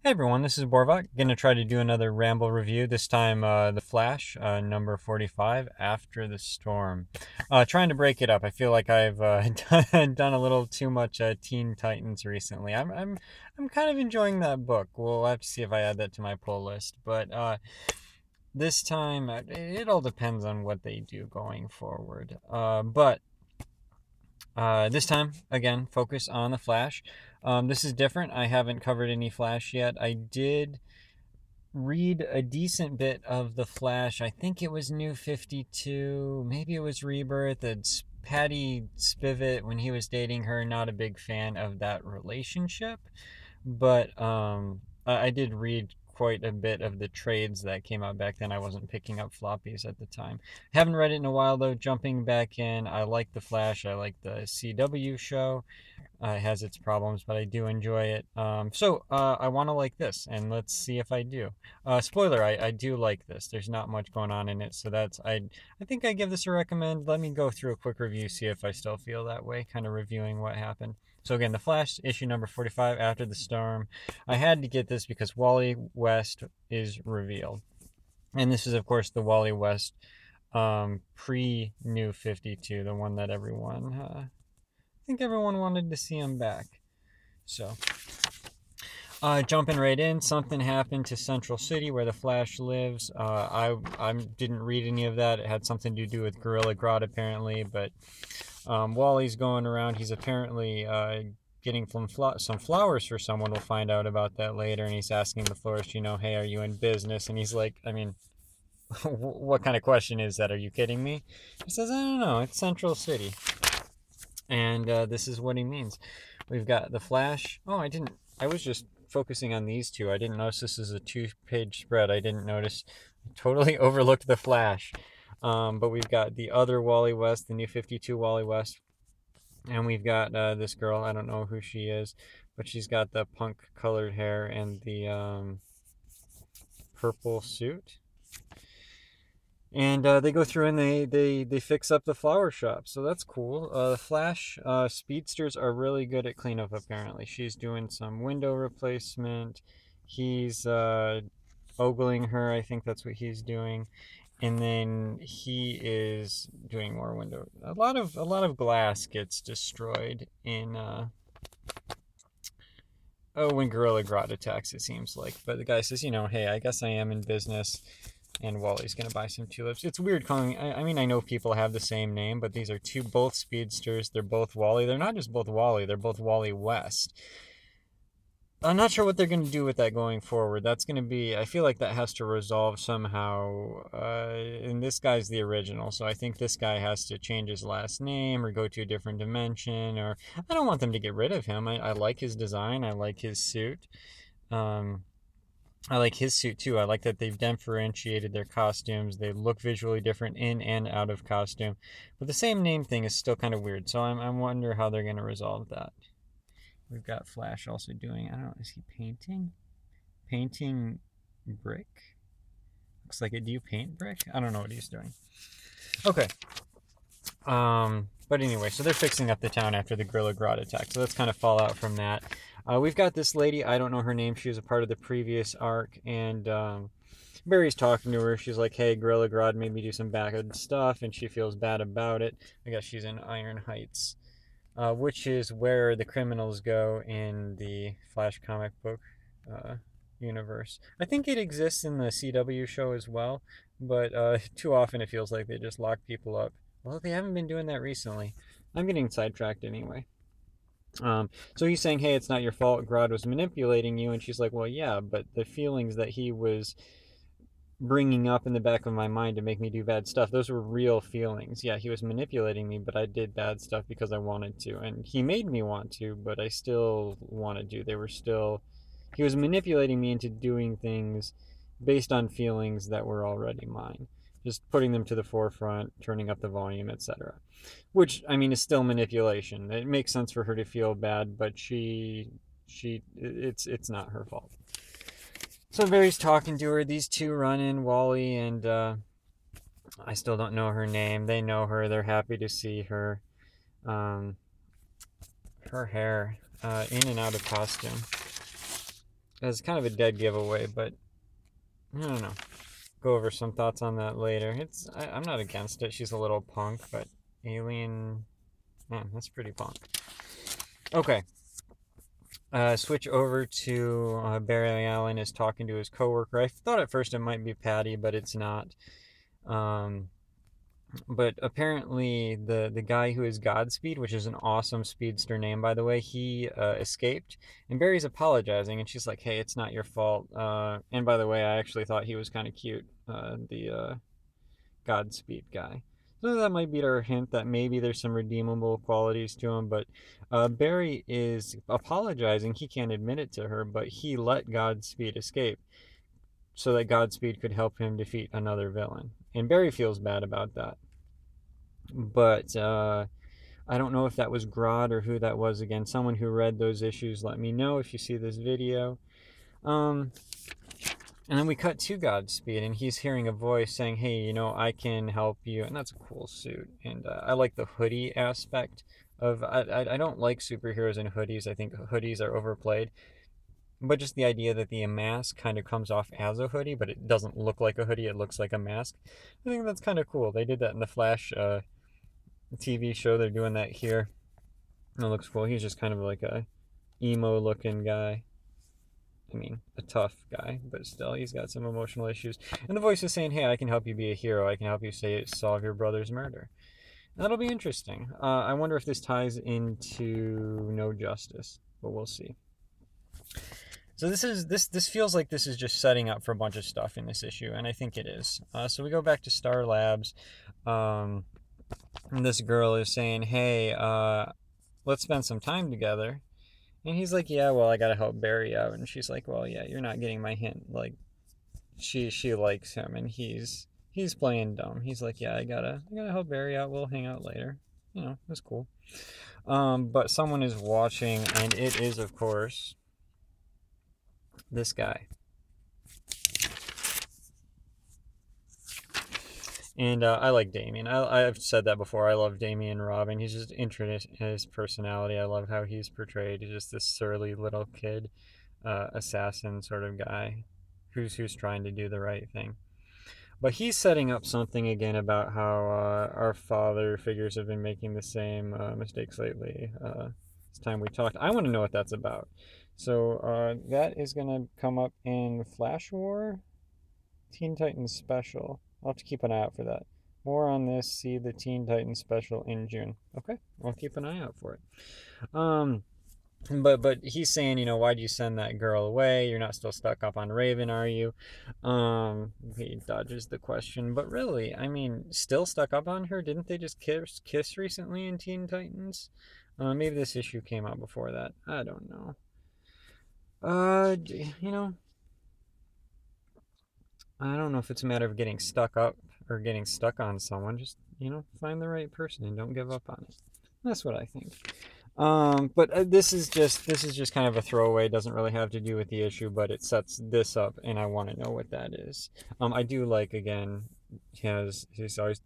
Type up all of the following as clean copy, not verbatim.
Hey everyone, this is Borvok. Gonna try to do another ramble review. This time, The Flash, number 45, After the Storm. Trying to break it up. I feel like I've done a little too much Teen Titans recently. I'm kind of enjoying that book. We'll have to see if I add that to my pull list. But this time, it all depends on what they do going forward. This time, again, focus on the Flash. This is different. I haven't covered any Flash yet. I did read a decent bit of the Flash. I think it was New 52, maybe it was Rebirth. It's Patty Spivot, when he was dating her, not a big fan of that relationship. But I did read quite a bit of the trades that came out back then. I wasn't picking up floppies at the time. Haven't read it in a while though. Jumping back in, I like the Flash. I like the CW show. It has its problems, but I do enjoy it. I want to like this, and let's see if I do. Spoiler: I do like this. There's not much going on in it, so I think I give this a recommend. Let me go through a quick review, see if I still feel that way. Kind of reviewing what happened. So again, The Flash, issue number 45, After the Storm. I had to get this because Wally West is revealed, and this is of course the Wally West pre-New 52, the one that I think everyone wanted to see him back. So, jumping right in, something happened to Central City where the Flash lives. I didn't read any of that. It had something to do with Gorilla Grodd apparently, but Wally's going around. He's apparently getting some flowers for someone. We'll find out about that later. And he's asking the florist, hey, are you in business? And he's like, I mean, what kind of question is that? Are you kidding me? He says, I don't know. It's Central City. And this is what he means. We've got the Flash. Oh, I was just focusing on these two. I didn't notice this is a 2-page spread. I didn't notice. I totally overlooked the Flash. But we've got the other Wally West, the New 52 Wally West. And we've got this girl. I don't know who she is, but she's got the punk colored hair and the purple suit. And they go through and they fix up the flower shop. So that's cool. The Flash speedsters are really good at cleanup, apparently. She's doing some window replacement. He's ogling her. I think that's what he's doing. And then he is doing more window. A lot of glass gets destroyed in when Gorilla Grodd attacks, it seems like. But the guy says, hey, I guess I am in business. And Wally's gonna buy some tulips. It's weird calling. I mean, I know people have the same name, but these are both speedsters. They're both Wally. They're not just both Wally. They're both Wally West. I'm not sure what they're going to do with that going forward. That's going to be, I feel like that has to resolve somehow. And this guy's the original, so I think this guy has to change his last name or go to a different dimension. Or I don't want them to get rid of him. I like his design. I like his suit. I like his suit too. I like that they've differentiated their costumes. They look visually different in and out of costume. But the same name thing is still kind of weird, so I wonder how they're going to resolve that. We've got Flash also doing, I don't know, is he painting? Painting brick? Looks like it. Do you paint brick? I don't know what he's doing. Okay. But anyway, so they're fixing up the town after the Gorilla Grodd attack. So that's kind of fallout from that. We've got this lady, I don't know her name. She was a part of the previous arc. And Barry's talking to her. She's like, hey, Gorilla Grodd made me do some bad stuff. And she feels bad about it. I guess she's in Iron Heights. Which is where the criminals go in the Flash comic book universe. I think it exists in the CW show as well, but too often it feels like they just lock people up. Well, they haven't been doing that recently. I'm getting sidetracked anyway. So he's saying, hey, it's not your fault. Grodd was manipulating you. And she's like, well, yeah, but the feelings that he was bringing up in the back of my mind to make me do bad stuff, those were real feelings. Yeah, he was manipulating me, but I did bad stuff because I wanted to, and he made me want to, but I still wanted to. He was manipulating me into doing things based on feelings that were already mine, just putting them to the forefront, turning up the volume, etc. Which, I mean, is still manipulation. It makes sense for her to feel bad, but it's not her fault. So Barry's talking to her. These two run in, Wally and I still don't know her name. They know her. They're happy to see her. Her hair, in and out of costume. as kind of a dead giveaway, but I don't know. Go over some thoughts on that later. I'm not against it. She's a little punk, but alien, man, that's pretty punk. Okay. Switch over to Barry Allen is talking to his coworker. I thought at first it might be Patty, but it's not. But apparently the guy who is Godspeed, which is an awesome speedster name, by the way, he escaped. And Barry's apologizing, and she's like, hey, it's not your fault. And by the way, I actually thought he was kind of cute, the Godspeed guy. So that might be our hint that maybe there's some redeemable qualities to him. But Barry is apologizing. He can't admit it to her, but he let Godspeed escape so that Godspeed could help him defeat another villain. And Barry feels bad about that. But I don't know if that was Grodd or who that was again. Someone who read those issues, let me know if you see this video. And then we cut to Godspeed, and he's hearing a voice saying, hey, you know, I can help you. And that's a cool suit. And I like the hoodie aspect of... I don't like superheroes in hoodies. I think hoodies are overplayed. But just the idea that the mask kind of comes off as a hoodie, but it doesn't look like a hoodie. It looks like a mask. I think that's kind of cool. They did that in the Flash TV show. They're doing that here. It looks cool. He's just kind of like a emo-looking guy. I mean, a tough guy, but still, he's got some emotional issues. And the voice is saying, hey, I can help you be a hero. I can help you solve your brother's murder. And that'll be interesting. I wonder if this ties into No Justice, but we'll see. So this feels like this is just setting up for a bunch of stuff in this issue, and I think it is. So we go back to Star Labs. And this girl is saying, hey, let's spend some time together. And he's like, yeah, well, I gotta help Barry out. And she's like, well, yeah, you're not getting my hint. Like, she likes him, and he's playing dumb. He's like, yeah, I gotta help Barry out. We'll hang out later. You know, it's cool. But someone is watching, and it is, of course, this guy. And I like Damian. I've said that before. I love Damian Robin. He's just interesting in his personality. I love how he's portrayed. He's just this surly little kid, assassin sort of guy who's trying to do the right thing. But he's setting up something again about how our father figures have been making the same mistakes lately. It's time we talked. I want to know what that's about. So that is going to come up in Flash War, Teen Titans Special. I'll have to keep an eye out for that. More on this, see the Teen Titans Special in June. Okay, I'll keep an eye out for it. But he's saying, you know, why do you send that girl away? You're not still stuck up on Raven, are you? He dodges the question. But really, I mean, still stuck up on her? Didn't they just kiss recently in Teen Titans? Maybe this issue came out before that. I don't know. You know, I don't know if it's a matter of getting stuck up or getting stuck on someone. Just, you know, find the right person and don't give up on it. That's what I think. But this is just kind of a throwaway. It doesn't really have to do with the issue, but it sets this up, and I want to know what that is. I do like, again, he's always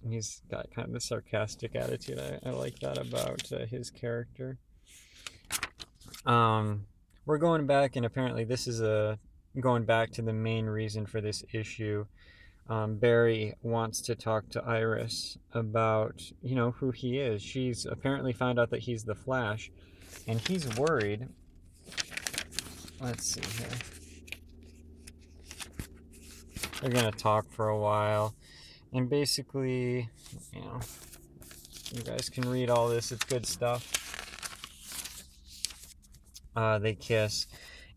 he's got kind of the sarcastic attitude. I like that about his character. We're going back, and apparently this is going back to the main reason for this issue. Barry wants to talk to Iris about, you know, who he is. She's apparently found out that he's the Flash, and he's worried. Let's see here. They're going to talk for a while, and basically, you know, you guys can read all this. It's good stuff. They kiss,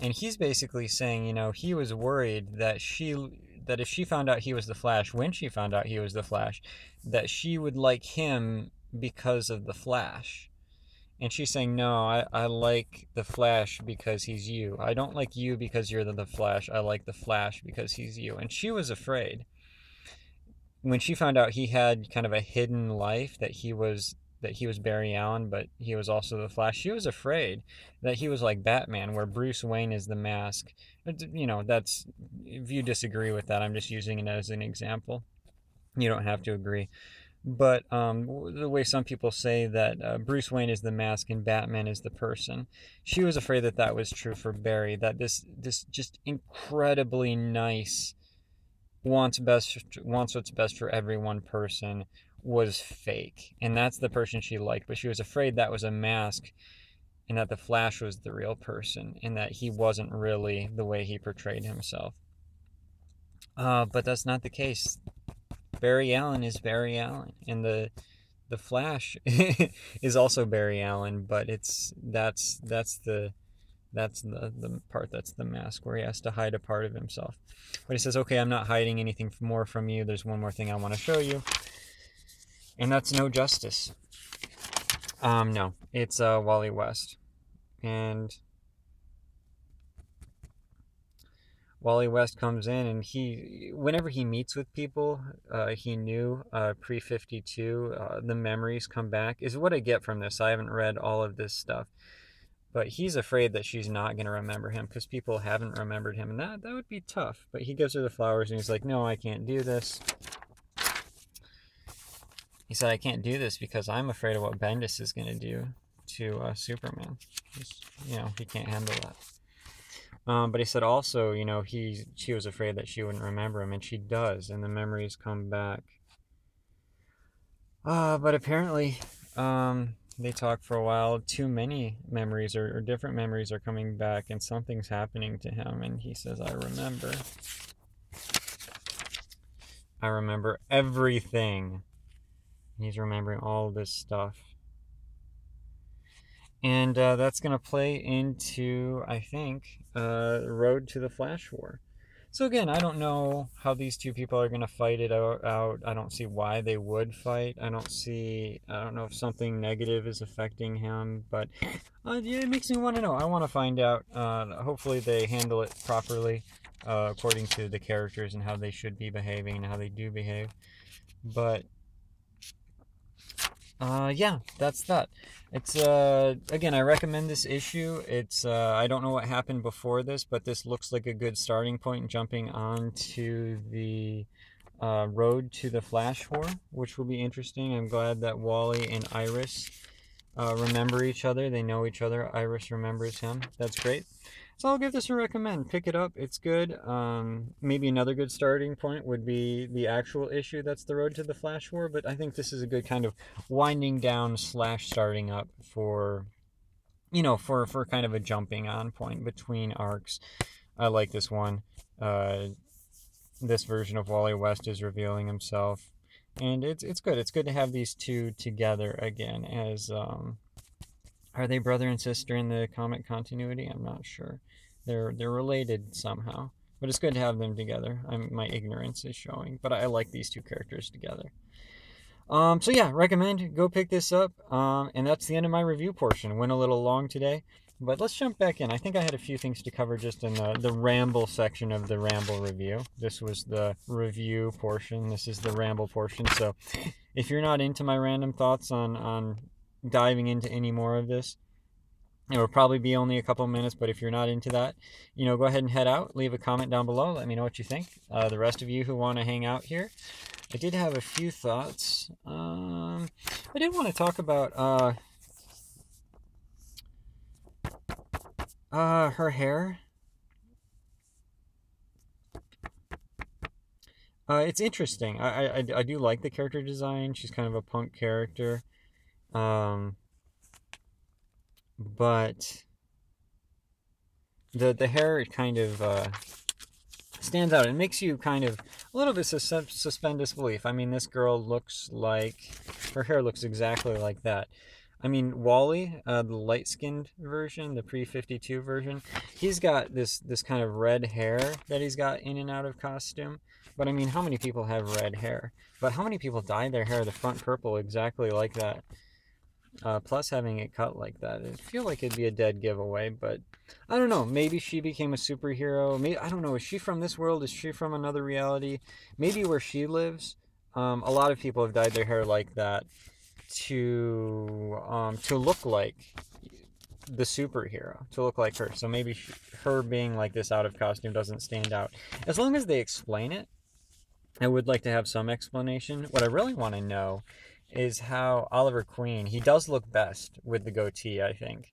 and he's basically saying, you know, he was worried that if she found out he was the Flash, when she found out he was the Flash, that she would like him because of the Flash. And she's saying, no, I like the Flash because he's you. I don't like you because you're the Flash. I like the Flash because he's you. And she was afraid. When she found out he had kind of a hidden life, that he was Barry Allen, but he was also the Flash, she was afraid that he was like Batman, where Bruce Wayne is the Mask. You know, that's, if you disagree with that, I'm just using it as an example. You don't have to agree. But the way some people say that Bruce Wayne is the mask and Batman is the person, she was afraid that that was true for Barry, that this just incredibly nice, wants what's best for every one person was fake, and that's the person she liked. But she was afraid that was a mask, and that the Flash was the real person, and that he wasn't really the way he portrayed himself. But that's not the case. Barry Allen is Barry Allen, and the Flash is also Barry Allen, but that's the part that's the mask, where he has to hide a part of himself. But he says, okay, I'm not hiding anything more from you. There's one more thing I want to show you, and that's no justice. No, it's Wally West, and Wally West comes in, and whenever he meets with people, he knew pre-52, the memories come back, is what I get from this. I haven't read all of this stuff, but he's afraid that she's not going to remember him because people haven't remembered him, and that would be tough. But he gives her the flowers, and he's like, no, I can't do this. He said, I can't do this because I'm afraid of what Bendis is going to do to Superman. He can't handle that. But he said also, she was afraid that she wouldn't remember him, and she does, and the memories come back. But apparently, they talk for a while. Too many memories or different memories are coming back, and something's happening to him, and he says, I remember everything. He's remembering all this stuff. And that's going to play into, I think, Road to the Flash War. So again, I don't know how these two people are going to fight it out. I don't see why they would fight. I don't know if something negative is affecting him, but it makes me want to know. I want to find out. Hopefully they handle it properly according to the characters and how they should be behaving and how they do behave. But yeah, that's that. It's again, I recommend this issue. It's I don't know what happened before this, but this looks like a good starting point jumping onto the road to the Flash War, which will be interesting. I'm glad that Wally and Iris remember each other. They know each other. Iris remembers him. That's great. So I'll give this a recommend. Pick it up. It's good. Maybe another good starting point would be the actual issue that's the Road to the Flash War, but I think this is a good kind of winding down / starting up for, for kind of a jumping on point between arcs. I like this one. This version of Wally West is revealing himself, and it's good. It's good to have these two together again as are they brother and sister in the comic continuity? I'm not sure. They're related somehow, but it's good to have them together. My ignorance is showing, but I like these two characters together. So yeah, recommend. Go pick this up. And that's the end of my review portion. Went a little long today, but let's jump back in. I think I had a few things to cover just in the ramble section of the Ramble Review. This was the review portion. This is the ramble portion. So if you're not into my random thoughts on diving into any more of this, it will probably be only a couple minutes, but if you're not into that, go ahead and head out, leave a comment down below, let me know what you think. The rest of you who want to hang out here, I did have a few thoughts. I did want to talk about her hair. It's interesting. I do like the character design. She's kind of a punk character. But the hair, it kind of stands out. It makes you kind of a little bit suspend disbelief. I mean, this girl looks like, her hair looks exactly like that. I mean, Wally, the light-skinned version, the pre-52 version, he's got this kind of red hair that he's got in and out of costume. But I mean, how many people have red hair? But how many people dye their hair the front purple exactly like that? Plus having it cut like that, I feel like it'd be a dead giveaway, but I don't know, maybe she became a superhero, maybe, I don't know, is she from this world, is she from another reality, maybe where she lives, a lot of people have dyed their hair like that to look like the superhero, to look like her, so maybe her being like this out of costume doesn't stand out, as long as they explain it. I would like to have some explanation. What I really want to know is how Oliver Queen, he does look best with the goatee, I think.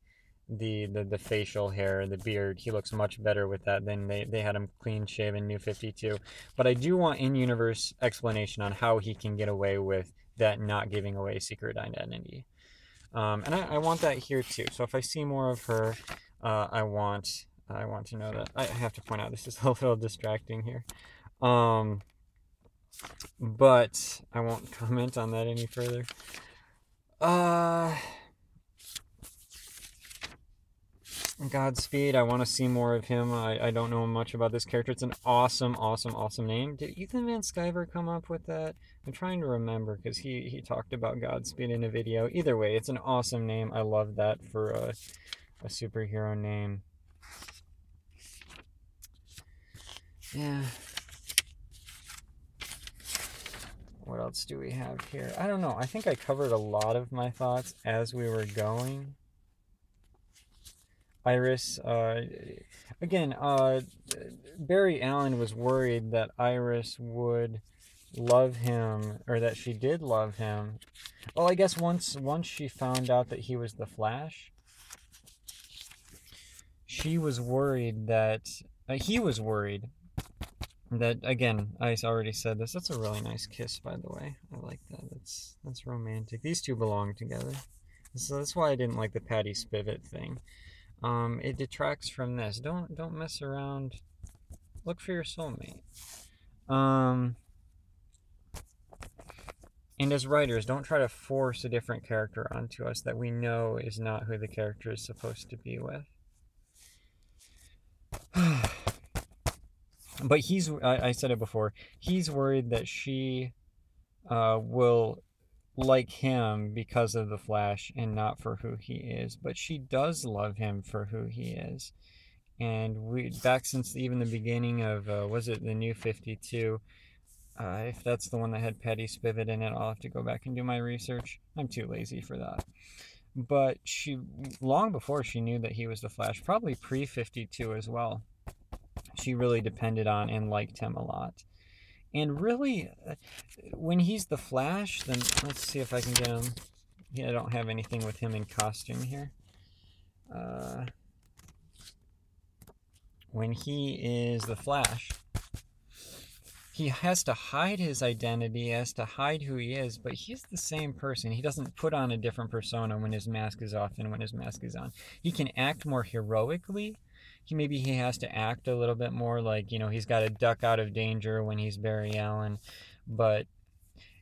The facial hair, the beard, he looks much better with that than they had him clean shaven New 52. But I do want in-universe explanation on how he can get away with that not giving away secret identity. And I want that here too. So if I see more of her, I want to know that. I have to point out this is a little distracting here. But I won't comment on that any further. Godspeed. I want to see more of him. I don't know much about this character. It's an awesome, awesome, awesome name. Did Ethan Van Sciver come up with that? I'm trying to remember because he talked about Godspeed in a video. Either way, it's an awesome name. I love that for a superhero name. Yeah. What else do we have here? I don't know. I think I covered a lot of my thoughts as we were going. Iris, again, Barry Allen was worried that Iris would love him, or that she did love him. Well, I guess once she found out that he was the Flash, she was worried that, he was worried that, again, I already said this, that's a really nice kiss, by the way. I like that. That's romantic. These two belong together. So that's why I didn't like the Patty Spivot thing. It detracts from this. Don't mess around. Look for your soulmate. And as writers, don't try to force a different character onto us that we know is not who the character is supposed to be with. But I said it before, he's worried that she will like him because of the Flash and not for who he is. But she does love him for who he is. And back since even the beginning of, was it the New 52, if that's the one that had Patty Spivot in it, I'll have to go back and do my research. I'm too lazy for that. But she, long before she knew that he was the Flash, probably pre-52 as well, she really depended on and liked him a lot. And really, when he's the Flash, then let's see if I can get him. Yeah, I don't have anything with him in costume here. When he is the Flash, he has to hide his identity, he has to hide who he is, but he's the same person. He doesn't put on a different persona when his mask is off and when his mask is on. He can act more heroically. Maybe he has to act a little bit more like, you know, he's got to duck out of danger when he's Barry Allen. But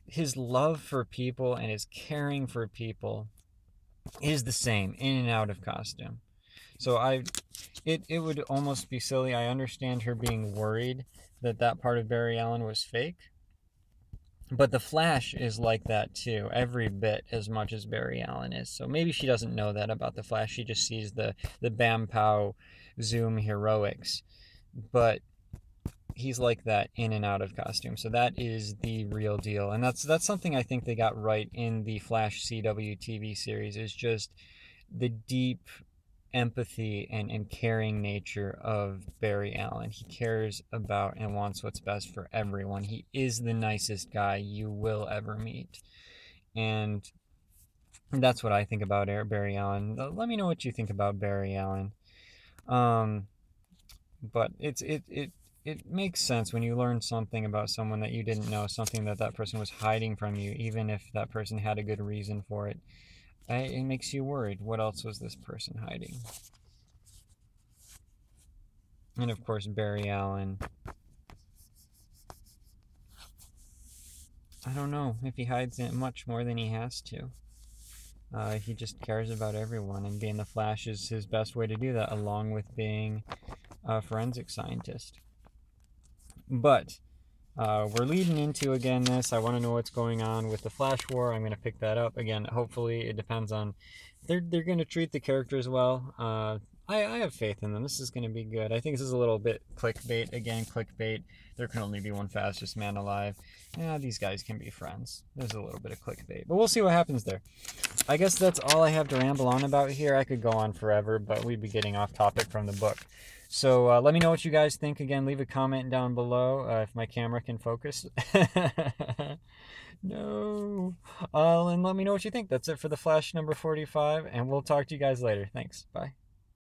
his love for people and his caring for people is the same in and out of costume. So it would almost be silly. I understand her being worried that part of Barry Allen was fake. But the Flash is like that too, every bit as much as Barry Allen is. So maybe she doesn't know that about the Flash. She just sees the Bam Pow Zoom heroics. But he's like that in and out of costume. So that is the real deal. And that's something I think they got right in the Flash CW TV series, is just the deep empathy and caring nature of Barry Allen. He cares about and wants what's best for everyone. He is the nicest guy you will ever meet. And that's what I think about Barry Allen. Let me know what you think about Barry Allen. But it makes sense when you learn something about someone that you didn't know, something that person was hiding from you, even if that person had a good reason for it. It makes you worried. What else was this person hiding? And of course, Barry Allen. I don't know if he hides it much more than he has to. He just cares about everyone, and being the Flash is his best way to do that, along with being a forensic scientist. But we're leading into, again, this. I want to know what's going on with the Flash War. I'm going to pick that up. Again, hopefully it depends on... They're going to treat the characters well. I have faith in them. This is going to be good. I think this is a little bit clickbait. Again, clickbait. There can only be one fastest man alive. Yeah, these guys can be friends. There's a little bit of clickbait. But we'll see what happens there. I guess that's all I have to ramble on about here. I could go on forever, but we'd be getting off topic from the book. So let me know what you guys think. Again, leave a comment down below if my camera can focus. No. And let me know what you think. That's it for the Flash number 45, and we'll talk to you guys later. Thanks. Bye.